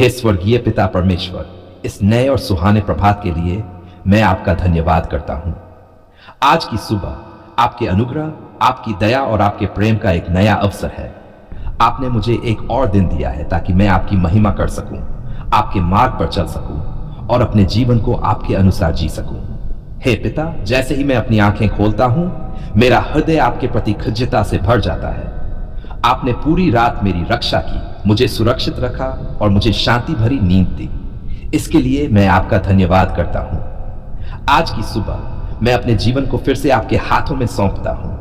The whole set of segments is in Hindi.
हे स्वर्गीय पिता परमेश्वर, इस नए और सुहाने प्रभात के लिए मैं आपका धन्यवाद करता हूं। आज की सुबह आपके अनुग्रह, आपकी दया और आपके प्रेम का एक नया अवसर है। आपने मुझे एक और दिन दिया है ताकि मैं आपकी महिमा कर सकूं, आपके मार्ग पर चल सकूं और अपने जीवन को आपके अनुसार जी सकूं। हे पिता, जैसे ही मैं अपनी आंखें खोलता हूं, मेरा हृदय आपके प्रति कृतज्ञता से भर जाता है। आपने पूरी रात मेरी रक्षा की, मुझे सुरक्षित रखा और मुझे शांति भरी नींद दी। इसके लिए मैं आपका धन्यवाद करता हूं। आज की सुबह मैं अपने जीवन को फिर से आपके हाथों में सौंपता हूं।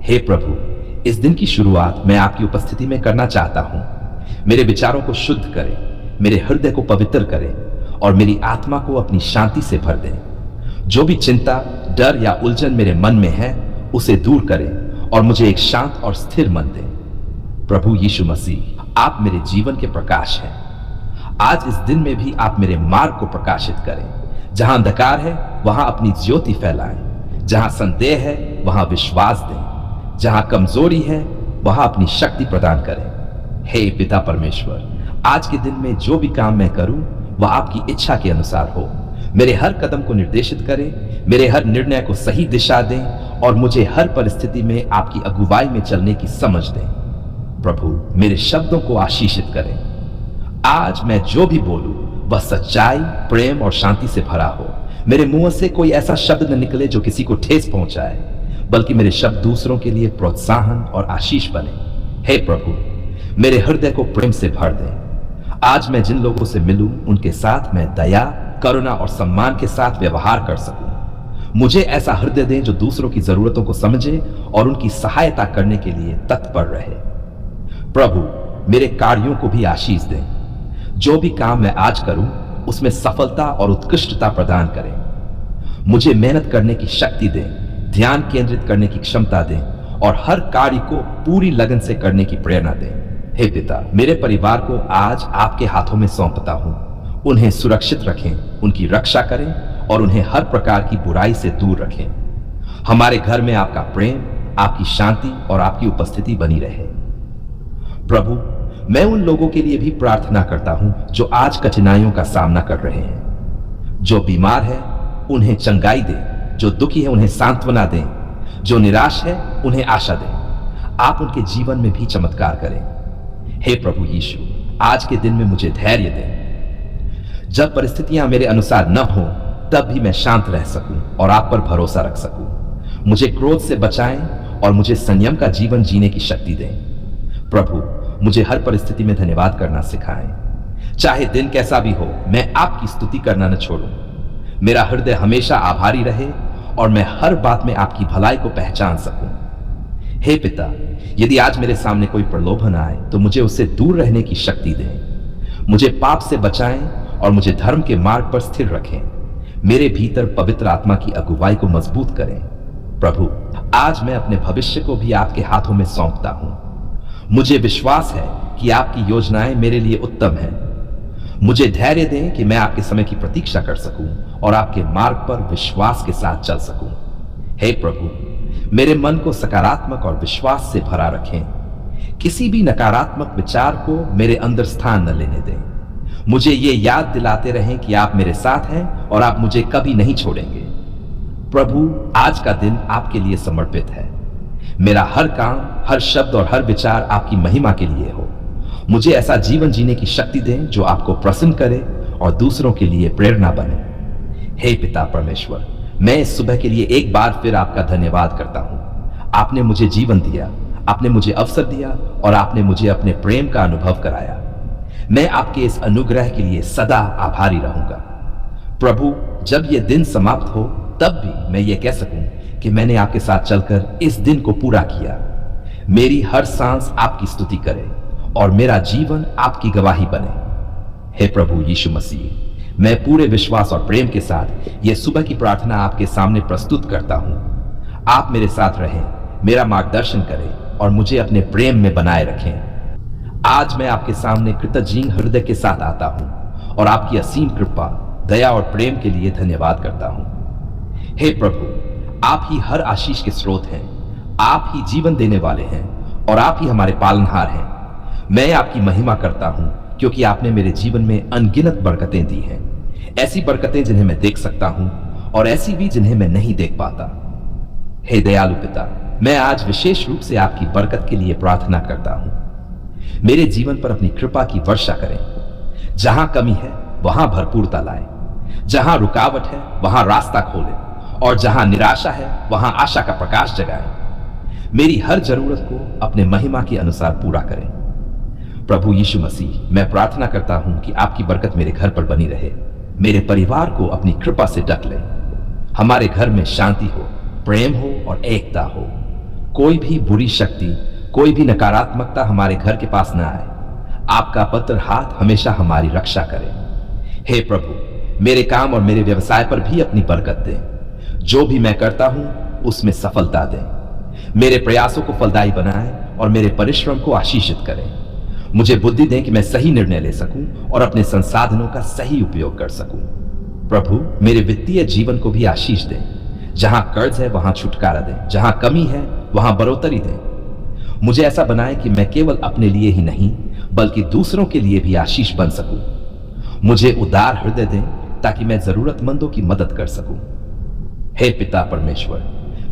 हे प्रभु, इस दिन की शुरुआत मैं आपकी उपस्थिति में करना चाहता हूं। मेरे विचारों को शुद्ध करें, मेरे हृदय को पवित्र करें और मेरी आत्मा को अपनी शांति से भर दें। जो भी चिंता, डर या उलझन मेरे मन में है, उसे दूर करें और मुझे एक शांत और स्थिर मन दें। प्रभु यीशु मसीह, आप मेरे जीवन के प्रकाश हैं। आज इस दिन में भी आप मेरे मार्ग को प्रकाशित करें। जहां अंधकार है वहां अपनी ज्योति फैलाएं। जहां संदेह है वहां विश्वास दें। जहां कमजोरी है वहां अपनी शक्ति प्रदान करें। हे पिता परमेश्वर, आज के दिन में जो भी काम मैं करूं वह आपकी इच्छा के अनुसार हो। मेरे हर कदम को निर्देशित करें, मेरे हर निर्णय को सही दिशा दें और मुझे हर परिस्थिति में आपकी अगुवाई में चलने की समझ दें। प्रभु, मेरे शब्दों को आशीषित करें। आज मैं जो भी बोलूं वह सच्चाई, प्रेम और शांति से भरा हो। मेरे मुंह से कोई ऐसा शब्द न निकले जो किसी को ठेस पहुंचाए, बल्कि मेरे शब्द दूसरों के लिए प्रोत्साहन और आशीष बने। हे प्रभु, मेरे हृदय को प्रेम से भर दें। आज मैं जिन लोगों से मिलूं उनके साथ मैं दया, करुणा और सम्मान के साथ व्यवहार कर सकूं। मुझे ऐसा हृदय दें जो दूसरों की जरूरतों को समझे और उनकी सहायता करने के लिए तत्पर रहे। प्रभु, मेरे कार्यों को भी आशीष दें। जो भी काम मैं आज करूं उसमें सफलता और उत्कृष्टता प्रदान करें। मुझे मेहनत करने की शक्ति दें, ध्यान केंद्रित करने की क्षमता दें और हर कार्य को पूरी लगन से करने की प्रेरणा दें। हे पिता, मेरे परिवार को आज आपके हाथों में सौंपता हूं। उन्हें सुरक्षित रखें, उनकी रक्षा करें और उन्हें हर प्रकार की बुराई से दूर रखें। हमारे घर में आपका प्रेम, आपकी शांति और आपकी उपस्थिति बनी रहे। प्रभु, मैं उन लोगों के लिए भी प्रार्थना करता हूं जो आज कठिनाइयों का सामना कर रहे हैं। जो बीमार है उन्हें चंगाई दें, जो दुखी है उन्हें सांत्वना दें, जो निराश है उन्हें आशा दें। आप उनके जीवन में भी चमत्कार करें। हे प्रभु यीशु, आज के दिन में मुझे धैर्य दें। जब परिस्थितियां मेरे अनुसार न हो तब भी मैं शांत रह सकूं और आप पर भरोसा रख सकूं। मुझे क्रोध से बचाएं और मुझे संयम का जीवन जीने की शक्ति दें। प्रभु, मुझे हर परिस्थिति में धन्यवाद करना सिखाएं। चाहे दिन कैसा भी हो, मैं आपकी स्तुति करना न छोड़ूं। मेरा हृदय हमेशा आभारी रहे और मैं हर बात में आपकी भलाई को पहचान सकूं। हे पिता, यदि आज मेरे सामने कोई प्रलोभन आए तो मुझे उससे दूर रहने की शक्ति दें। मुझे पाप से बचाएं और मुझे धर्म के मार्ग पर स्थिर रखें। मेरे भीतर पवित्र आत्मा की अगुवाई को मजबूत करें। प्रभु, आज मैं अपने भविष्य को भी आपके हाथों में सौंपता हूं। मुझे विश्वास है कि आपकी योजनाएं मेरे लिए उत्तम हैं। मुझे धैर्य दें कि मैं आपके समय की प्रतीक्षा कर सकूं और आपके मार्ग पर विश्वास के साथ चल सकूं। हे प्रभु, मेरे मन को सकारात्मक और विश्वास से भरा रखें। किसी भी नकारात्मक विचार को मेरे अंदर स्थान न लेने दें। मुझे ये याद दिलाते रहें कि आप मेरे साथ हैं और आप मुझे कभी नहीं छोड़ेंगे। प्रभु, आज का दिन आपके लिए समर्पित है। मेरा हर काम, हर शब्द और हर विचार आपकी महिमा के लिए हो। मुझे ऐसा जीवन जीने की शक्ति दें जो आपको प्रसन्न करे और दूसरों के लिए प्रेरणा बने। हे पिता परमेश्वर, मैं इस सुबह के लिए एक बार फिर आपका धन्यवाद करता हूं। आपने मुझे जीवन दिया, आपने मुझे अवसर दिया और आपने मुझे अपने प्रेम का अनुभव कराया। मैं आपके इस अनुग्रह के लिए सदा आभारी रहूंगा। प्रभु, जब यह दिन समाप्त हो तब भी मैं ये कह सकूं कि मैंने आपके साथ चलकर इस दिन को पूरा किया। मेरी हर सांस आपकी स्तुति करे और मेरा जीवन आपकी गवाही बने। हे प्रभु यीशु मसीह, मैं पूरे विश्वास और प्रेम के साथ यह सुबह की प्रार्थना आपके सामने प्रस्तुत करता हूं। आप मेरे साथ रहें, मेरा मार्गदर्शन करें और मुझे अपने प्रेम में बनाए रखें। आज मैं आपके सामने कृतज्ञ हृदय के साथ आता हूं और आपकी असीम कृपा, दया और प्रेम के लिए धन्यवाद करता हूं। हे प्रभु, आप ही हर आशीष के स्रोत हैं। आप ही जीवन देने वाले हैं और आप ही हमारे पालनहार हैं। मैं आपकी महिमा करता हूं क्योंकि आपने मेरे जीवन में अनगिनत बरकतें दी हैं। ऐसी बरकतें जिन्हें मैं देख सकता हूं और ऐसी भी जिन्हें मैं नहीं देख पाता। हे दयालु पिता, मैं आज विशेष रूप से आपकी बरकत के लिए प्रार्थना करता हूं। मेरे जीवन पर अपनी कृपा की वर्षा करें। जहां कमी है वहां भरपूरता लाए, जहां रुकावट है वहां रास्ता खोले और जहां निराशा है वहां आशा का प्रकाश जगाएं। मेरी हर जरूरत को अपने महिमा के अनुसार पूरा करें। प्रभु यीशु मसीह, मैं प्रार्थना करता हूं कि आपकी बरकत मेरे घर पर बनी रहे, मेरे परिवार को अपनी कृपा से ढक ले। हमारे घर में शांति हो, प्रेम हो और एकता हो। कोई भी बुरी शक्ति, कोई भी नकारात्मकता हमारे घर के पास न आए। आपका पवित्र हाथ हमेशा हमारी रक्षा करे। हे प्रभु, मेरे काम और मेरे व्यवसाय पर भी अपनी बरकत दें। जो भी मैं करता हूं उसमें सफलता दें। मेरे प्रयासों को फलदायी बनाएं और मेरे परिश्रम को आशीषित करें। मुझे बुद्धि दें कि मैं सही निर्णय ले सकूं और अपने संसाधनों का सही उपयोग कर सकूं। प्रभु, मेरे वित्तीय जीवन को भी आशीष दें। जहां कर्ज है वहां छुटकारा दें, जहां कमी है वहां बढ़ोतरी दें। मुझे ऐसा बनाएं कि मैं केवल अपने लिए ही नहीं बल्कि दूसरों के लिए भी आशीष बन सकूं। मुझे उदार हृदय दें ताकि मैं जरूरतमंदों की मदद कर सकूं। हे पिता परमेश्वर,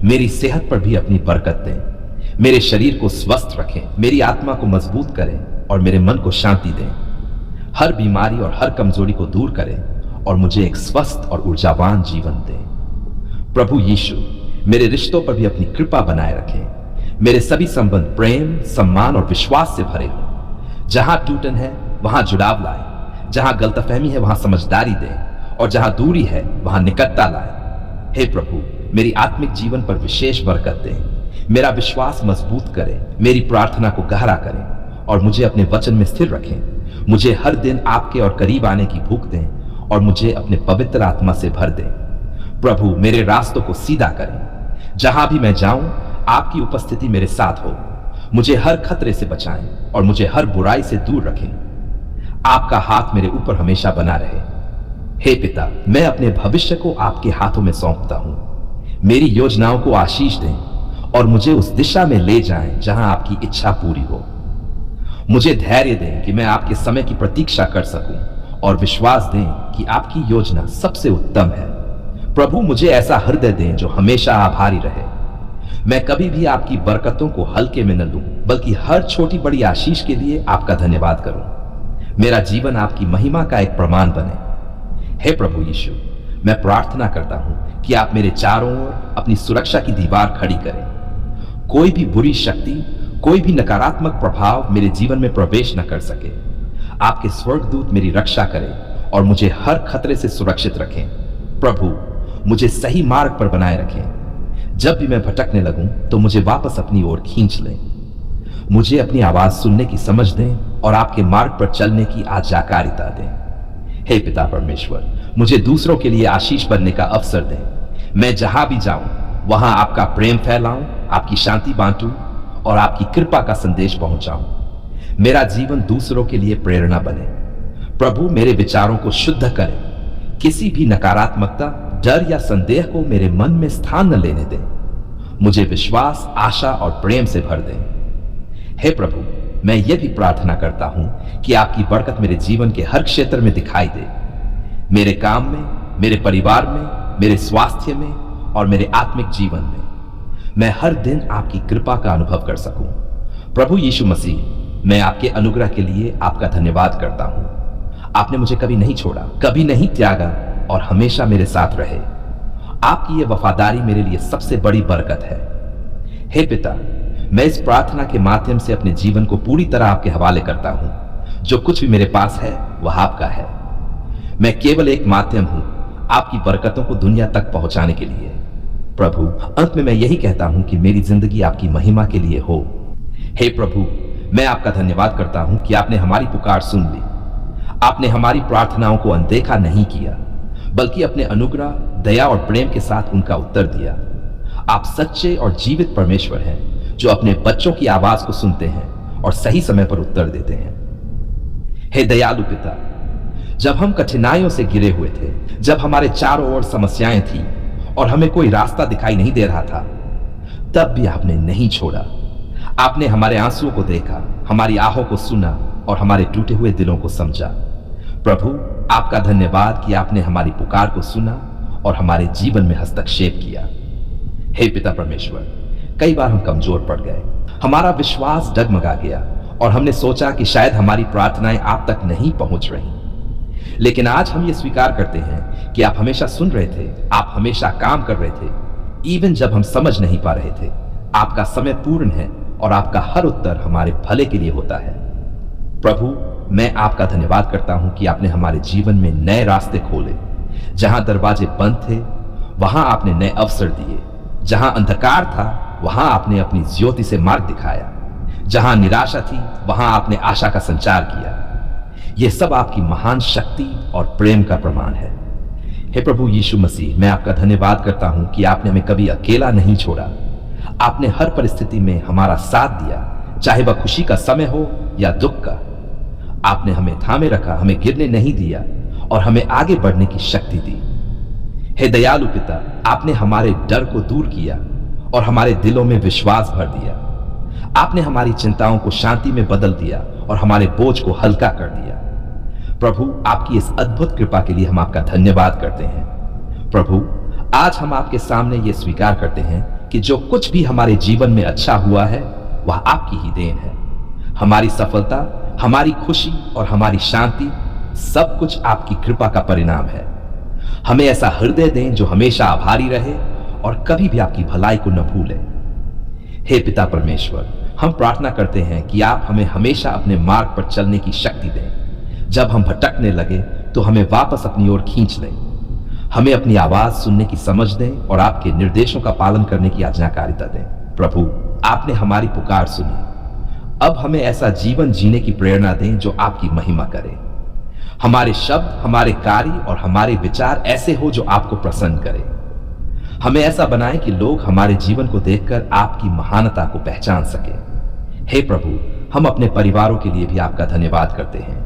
मेरी सेहत पर भी अपनी बरकत दें। मेरे शरीर को स्वस्थ रखें, मेरी आत्मा को मजबूत करें और मेरे मन को शांति दें। हर बीमारी और हर कमजोरी को दूर करें और मुझे एक स्वस्थ और ऊर्जावान जीवन दें। प्रभु यीशु, मेरे रिश्तों पर भी अपनी कृपा बनाए रखें। मेरे सभी संबंध प्रेम, सम्मान और विश्वास से भरे हों। जहां टूटन है वहां जुड़ाव लाए, जहां गलतफहमी है वहां समझदारी दें और जहां दूरी है वहां निकटता लाए। हे प्रभु, मेरी आत्मिक जीवन पर विशेष बरकत दें। मेरा विश्वास मजबूत करें, मेरी प्रार्थना को गहरा करें और मुझे अपने वचन में स्थिर रखें। मुझे हर दिन आपके और करीब आने की भूख दें और मुझे अपने पवित्र आत्मा से भर दें। प्रभु, मेरे रास्तों को सीधा करें। जहां भी मैं जाऊं आपकी उपस्थिति मेरे साथ हो। मुझे हर खतरे से बचाएं और मुझे हर बुराई से दूर रखें। आपका हाथ मेरे ऊपर हमेशा बना रहे। हे पिता, मैं अपने भविष्य को आपके हाथों में सौंपता हूं। मेरी योजनाओं को आशीष दें और मुझे उस दिशा में ले जाएं जहां आपकी इच्छा पूरी हो। मुझे धैर्य दें कि मैं आपके समय की प्रतीक्षा कर सकूं और विश्वास दें कि आपकी योजना सबसे उत्तम है। प्रभु, मुझे ऐसा हृदय दें जो हमेशा आभारी रहे। मैं कभी भी आपकी बरकतों को हल्के में न लूं बल्कि हर छोटी बड़ी आशीष के लिए आपका धन्यवाद करूं। मेरा जीवन आपकी महिमा का एक प्रमाण बने। हे प्रभु यीशु, मैं प्रार्थना करता हूं कि आप मेरे चारों ओर अपनी सुरक्षा की दीवार खड़ी करें। कोई भी बुरी शक्ति, कोई भी नकारात्मक प्रभाव मेरे जीवन में प्रवेश न कर सके। आपके स्वर्गदूत मेरी रक्षा करें और मुझे हर खतरे से सुरक्षित रखें। प्रभु, मुझे सही मार्ग पर बनाए रखें। जब भी मैं भटकने लगूं तो मुझे वापस अपनी ओर खींच लें। मुझे अपनी आवाज सुनने की समझ दें और आपके मार्ग पर चलने की आज्ञाकारिता दें। हे पिता परमेश्वर, मुझे दूसरों के लिए आशीष बनने का अवसर दें। मैं जहां भी जाऊं वहां आपका प्रेम फैलाऊं, आपकी शांति बांटूं और आपकी कृपा का संदेश पहुंचाऊं। मेरा जीवन दूसरों के लिए प्रेरणा बने। प्रभु, मेरे विचारों को शुद्ध करें। किसी भी नकारात्मकता, डर या संदेह को मेरे मन में स्थान न लेने दें। मुझे विश्वास, आशा और प्रेम से भर दें। हे प्रभु, मैं यह भी प्रार्थना करता हूं कि आपकी बरकत मेरे जीवन के हर क्षेत्र में दिखाई दे। मेरे काम में, मेरे परिवार में, मेरे स्वास्थ्य में और मेरे आत्मिक जीवन में मैं हर दिन आपकी कृपा का अनुभव कर सकूं। प्रभु यीशु मसीह, मैं आपके अनुग्रह के लिए आपका धन्यवाद करता हूं। आपने मुझे कभी नहीं छोड़ा, कभी नहीं त्यागा और हमेशा मेरे साथ रहे। आपकी यह वफादारी मेरे लिए सबसे बड़ी बरकत है। हे पिता, मैं इस प्रार्थना के माध्यम से अपने जीवन को पूरी तरह आपके हवाले करता हूं। जो कुछ भी मेरे पास है वह आपका है। मैं केवल एक माध्यम हूं आपकी बरकतों को दुनिया तक पहुंचाने के लिए। प्रभु, अंत में मैं यही कहता हूं कि मेरी जिंदगी आपकी महिमा के लिए हो। हे प्रभु, मैं आपका धन्यवाद करता हूं कि आपने हमारी पुकार सुन ली। आपने हमारी प्रार्थनाओं को अनदेखा नहीं किया बल्कि अपने अनुग्रह, दया और प्रेम के साथ उनका उत्तर दिया। आप सच्चे और जीवित परमेश्वर हैं जो अपने बच्चों की आवाज को सुनते हैं और सही समय पर उत्तर देते हैं। हे दयालु पिता, जब हम कठिनाइयों से घिरे हुए थे, जब हमारे चारों ओर समस्याएं थी और हमें कोई रास्ता दिखाई नहीं दे रहा था, तब भी आपने नहीं छोड़ा। आपने हमारे आंसुओं को देखा, हमारी आहों को सुना और हमारे टूटे हुए दिलों को समझा। प्रभु, आपका धन्यवाद कि आपने हमारी पुकार को सुना और हमारे जीवन में हस्तक्षेप किया। हे पिता परमेश्वर, कई बार हम कमजोर पड़ गए, हमारा विश्वास डगमगा गया और हमने सोचा कि शायद हमारी प्रार्थनाएं आप तक नहीं पहुंच रही। लेकिन आज हम ये स्वीकार करते हैं कि आप हमेशा सुन रहे थे, आप हमेशा काम कर रहे थे, इवन जब हम समझ नहीं पा रहे थे। आपका समय पूर्ण है और आपका हर उत्तर हमारे भले के लिए होता है। प्रभु, मैं आपका धन्यवाद करता हूं कि आपने हमारे जीवन में नए रास्ते खोले। जहां दरवाजे बंद थे वहां आपने नए अवसर दिए, जहां अंधकार था वहां आपने अपनी ज्योति से मार्ग दिखाया, जहां निराशा थी वहां आपने आशा का संचार किया। यह सब आपकी महान शक्ति और प्रेम का प्रमाण है। हे प्रभु यीशु मसीह, मैं आपका धन्यवाद करता हूं कि आपने हमें कभी अकेला नहीं छोड़ा। आपने हर परिस्थिति में हमारा साथ दिया, चाहे वह खुशी का समय हो या दुख का। आपने हमें थामे रखा, हमें गिरने नहीं दिया और हमें आगे बढ़ने की शक्ति दी। हे दयालु पिता, आपने हमारे डर को दूर किया और हमारे दिलों में विश्वास भर दिया। आपने हमारी चिंताओं को शांति में बदल दिया और हमारे बोझ को हल्का कर दिया। प्रभु, आपकी इस अद्भुत कृपा के लिए हम आपका धन्यवाद करते हैं। प्रभु, आज हम आपके सामने ये स्वीकार करते हैं कि जो कुछ भी हमारे जीवन में अच्छा हुआ है वह आपकी ही देन है। हमारी सफलता, हमारी खुशी और हमारी शांति सब कुछ आपकी कृपा का परिणाम है। हमें ऐसा हृदय दें जो हमेशा आभारी रहे और कभी भी आपकी भलाई को न भूले। हे पिता परमेश्वर, हम प्रार्थना करते हैं कि आप हमें हमेशा अपने मार्ग पर चलने की शक्ति दें। जब हम भटकने लगे तो हमें वापस अपनी ओर खींच लें। हमें अपनी आवाज सुनने की समझ दें और आपके निर्देशों का पालन करने की आज्ञाकारिता दें। प्रभु, आपने हमारी पुकार सुनी, अब हमें ऐसा जीवन जीने की प्रेरणा दें जो आपकी महिमा करे। हमारे शब्द, हमारे कार्य और हमारे विचार ऐसे हो जो आपको प्रसन्न करे। हमें ऐसा बनाएं कि लोग हमारे जीवन को देखकर आपकी महानता को पहचान सके। हे प्रभु, हम अपने परिवारों के लिए भी आपका धन्यवाद करते हैं।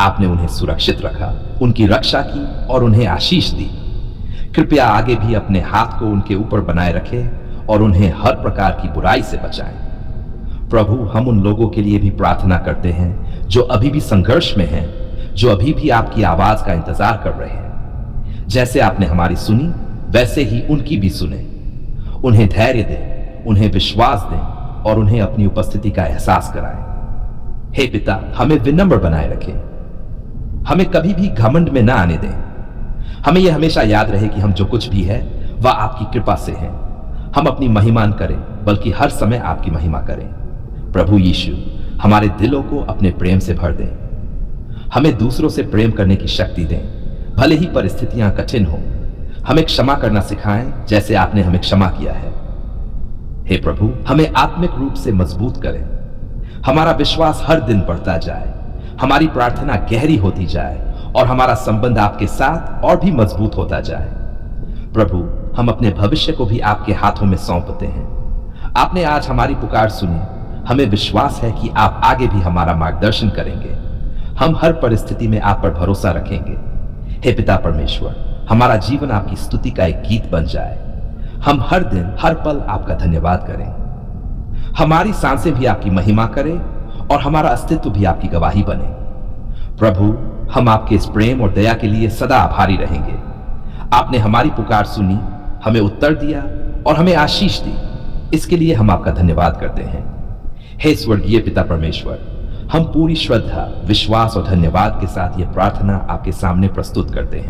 आपने उन्हें सुरक्षित रखा, उनकी रक्षा की और उन्हें आशीष दी। कृपया आगे भी अपने हाथ को उनके ऊपर बनाए रखें और उन्हें हर प्रकार की बुराई से बचाएं। प्रभु, हम उन लोगों के लिए भी प्रार्थना करते हैं जो अभी भी संघर्ष में हैं, जो अभी भी आपकी आवाज का इंतजार कर रहे हैं। जैसे आपने हमारी सुनी वैसे ही उनकी भी सुने। उन्हें धैर्य दें, उन्हें विश्वास दें और उन्हें अपनी उपस्थिति का एहसास कराएं। हे पिता, हमें विनम्र बनाए रखें, हमें कभी भी घमंड में ना आने दें। हमें यह हमेशा याद रहे कि हम जो कुछ भी है वह आपकी कृपा से है। हम अपनी महिमा न करें बल्कि हर समय आपकी महिमा करें। प्रभु यीशु, हमारे दिलों को अपने प्रेम से भर दें। हमें दूसरों से प्रेम करने की शक्ति दें, भले ही परिस्थितियां कठिन हो। हमें क्षमा करना सिखाएं जैसे आपने हमें क्षमा किया है। हे प्रभु, हमें आत्मिक रूप से मजबूत करें। हमारा विश्वास हर दिन बढ़ता जाए, हमारी प्रार्थना गहरी होती जाए और हमारा संबंध आपके साथ और भी मजबूत होता जाए। प्रभु, हम अपने भविष्य को भी आपके हाथों में सौंपते हैं। आपने आज हमारी पुकार सुनी, हमें विश्वास है कि आप आगे भी हमारा मार्गदर्शन करेंगे। हम हर परिस्थिति में आप पर भरोसा रखेंगे। हे पिता परमेश्वर, हमारा जीवन आपकी स्तुति का एक गीत बन जाए। हम हर दिन हर पल आपका धन्यवाद करें। हमारी सांसें भी आपकी महिमा करें और हमारा अस्तित्व भी आपकी गवाही बने। प्रभु, हम आपके इस प्रेम और दया के लिए सदा आभारी रहेंगे। आपने हमारी पुकार सुनी, हमें उत्तर दिया और हमें आशीष दी। इसके लिए हम आपका धन्यवाद करते हैं। हे स्वर्गीय पिता परमेश्वर, हम पूरी श्रद्धा, विश्वास और धन्यवाद के साथ ये प्रार्थना आपके सामने प्रस्तुत करते हैं।